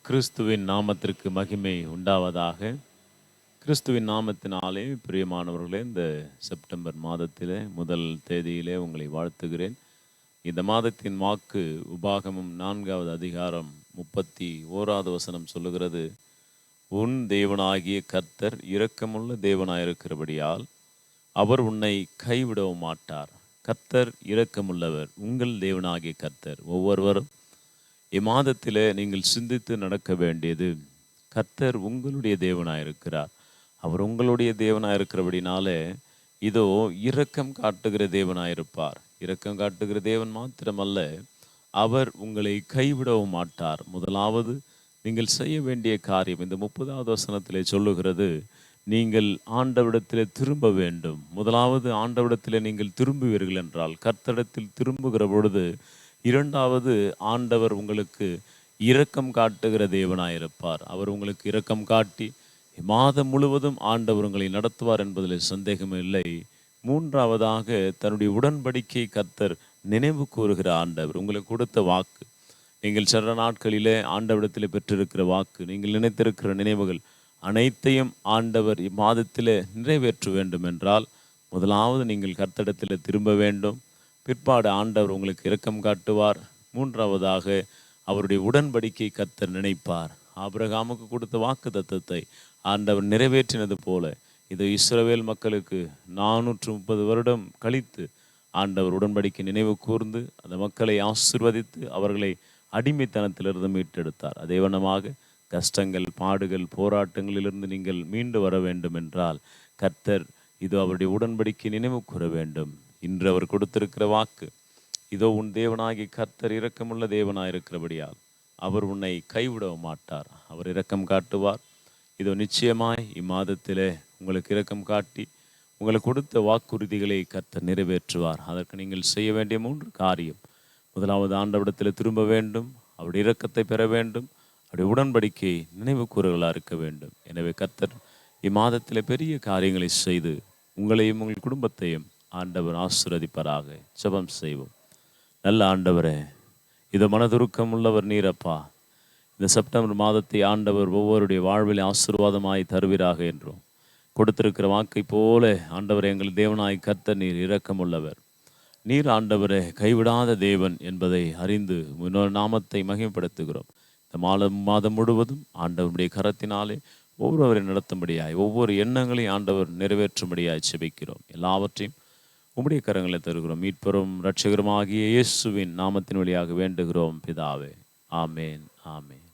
கிறிஸ்துவின் நாமத்திற்கு மகிமை உண்டாவதாக. கிறிஸ்துவின் நாமத்தினாலே பிரியமானவர்களே, இந்த செப்டம்பர் மாதத்திலே முதல் தேதியிலே உங்களை வாழ்த்துகிறேன். இந்த மாதத்தின் வாக்கு உபாகமம் 4வது அதிகாரம் 31வது வசனம் சொல்லுகிறது, உன் தேவனாகிய கர்த்தர் இரக்கமுள்ள தேவனாயிருக்கிறபடியால் அவர் உன்னை கைவிடவும் மாட்டார். கர்த்தர் இரக்கமுள்ளவர், உங்கள் தேவனாகிய கர்த்தர். ஒவ்வொருவரும் இம்மாதத்தில் நீங்கள் சிந்தித்து நடக்க வேண்டியது, கர்த்தர் உங்களுடைய தேவனாயிருக்கிறார். அவர் உங்களுடைய தேவனாயிருக்கிறபடினாலே இதோ இரக்கம் காட்டுகிற தேவனாயிருப்பார். இரக்கம் காட்டுகிற தேவன் மாத்திரமல்ல, அவர் உங்களை கைவிடவும் மாட்டார். முதலாவது நீங்கள் செய்ய வேண்டிய காரியம் இந்த 30வது வசனத்திலே சொல்லுகிறது, நீங்கள் ஆண்டவரிடத்தில் திரும்ப வேண்டும். முதலாவது ஆண்டவரிடத்தில் நீங்கள் திரும்புவீர்கள் என்றால், கர்த்தரிடத்தில் திரும்புகிற பொழுது இரண்டாவது ஆண்டவர் உங்களுக்கு இரக்கம் காட்டுகிற தேவனாயிருப்பார். அவர் உங்களுக்கு இரக்கம் காட்டி மாதம் முழுவதும் ஆண்டவர் உங்களை நடத்துவார் என்பதில் சந்தேகம் இல்லை. மூன்றாவதாக தன்னுடைய உடன்படிக்கை கர்த்தர் நினைவு கூறுகிற ஆண்டவர். உங்களுக்கு கொடுத்த வாக்கு, நீங்கள் சில நாட்களிலே ஆண்டவரிடத்தில் பெற்றிருக்கிற வாக்கு, நீங்கள் நினைத்திருக்கிற நினைவுகள் அனைத்தையும் ஆண்டவர் இம்மாதத்தில் நிறைவேற்ற வேண்டும் என்றால், முதலாவது நீங்கள் கர்த்தரிடத்தில் திரும்ப வேண்டும். பிற்பாடு ஆண்டவர் உங்களுக்கு இரக்கம் காட்டுவார். மூன்றாவதாக அவருடைய உடன்படிக்கை கர்த்தர் நினைப்பார். ஆபிரகாமுக்கு கொடுத்த வாக்கு தத்தத்தை ஆண்டவர் நிறைவேற்றினது போல, இது இஸ்ரவேல் மக்களுக்கு 430 வருடம் கழித்து ஆண்டவர் உடன்படிக்கை நினைவு கூர்ந்து அந்த மக்களை ஆசீர்வதித்து அவர்களை அடிமைத்தனத்திலிருந்து மீட்டெடுத்தார். அதே வண்ணமாக கஷ்டங்கள், பாடுகள், போராட்டங்களிலிருந்து நீங்கள் மீண்டு வர வேண்டும் என்றால் கர்த்தர் இது அவருடைய உடன்படிக்கை நினைவு கூற வேண்டும். இன்று அவர் கொடுத்திருக்கிற வாக்கு, இதோ உன் தேவனாகி கர்த்தர் இரக்கமுள்ள தேவனாயிருக்கிறபடியால் அவர் உன்னை கைவிடவும் மாட்டார். அவர் இரக்கம் காட்டுவார். இதோ நிச்சயமாய் இம்மாதத்திலே உங்களுக்கு இரக்கம் காட்டி உங்களுக்கு கொடுத்த வாக்குறுதிகளை கர்த்தர் நிறைவேற்றுவார். அதற்கு நீங்கள் செய்ய வேண்டிய 3 காரியம். முதலாவது ஆண்டவரிடத்தில் திரும்ப வேண்டும், அவருடைய இரக்கத்தை பெற வேண்டும், அவருடைய உடன்படிக்கை நினைவு கூறுகளாக இருக்க வேண்டும். எனவே கர்த்தர் இம்மாதத்திலே பெரிய காரியங்களை செய்து உங்களையும் உங்கள் குடும்பத்தையும் ஆண்டவர் ஆசீர்வதிப்பாராக. ஜெபம் செய்வோம். நல்ல ஆண்டவரே, இது மனதுருக்கம் உள்ளவர் நீரப்பா. இந்த செப்டம்பர் மாதத்தை ஆண்டவர் ஒவ்வொருடைய வாழ்வில் ஆசீர்வாதமாய் தருவீராக என்றும் கொடுத்திருக்கிற வாக்கை போல ஆண்டவர் எங்கள் தேவனாய் கர்த்தர் நீர் இரக்கமுள்ளவர். நீர் ஆண்டவரே கைவிடாத தேவன் என்பதை அறிந்து இன்னொரு நாமத்தை மகிமைப்படுத்துகிறோம். இந்த மாதம் முழுவதும் ஆண்டவருடைய கரத்தினாலே ஒவ்வொருவரை நடத்தும்படியாய், ஒவ்வொரு எண்ணங்களையும் ஆண்டவர் நிறைவேற்றும்படியாய் செபிக்கிறோம். எல்லாவற்றையும் உம்முடைய கரங்களை தருகிறோம். மீட்பரும் இரட்சகருமாகிய இயேசுவின் நாமத்தின் வழியாக வேண்டுகிறோம் பிதாவே. ஆமேன், ஆமேன்.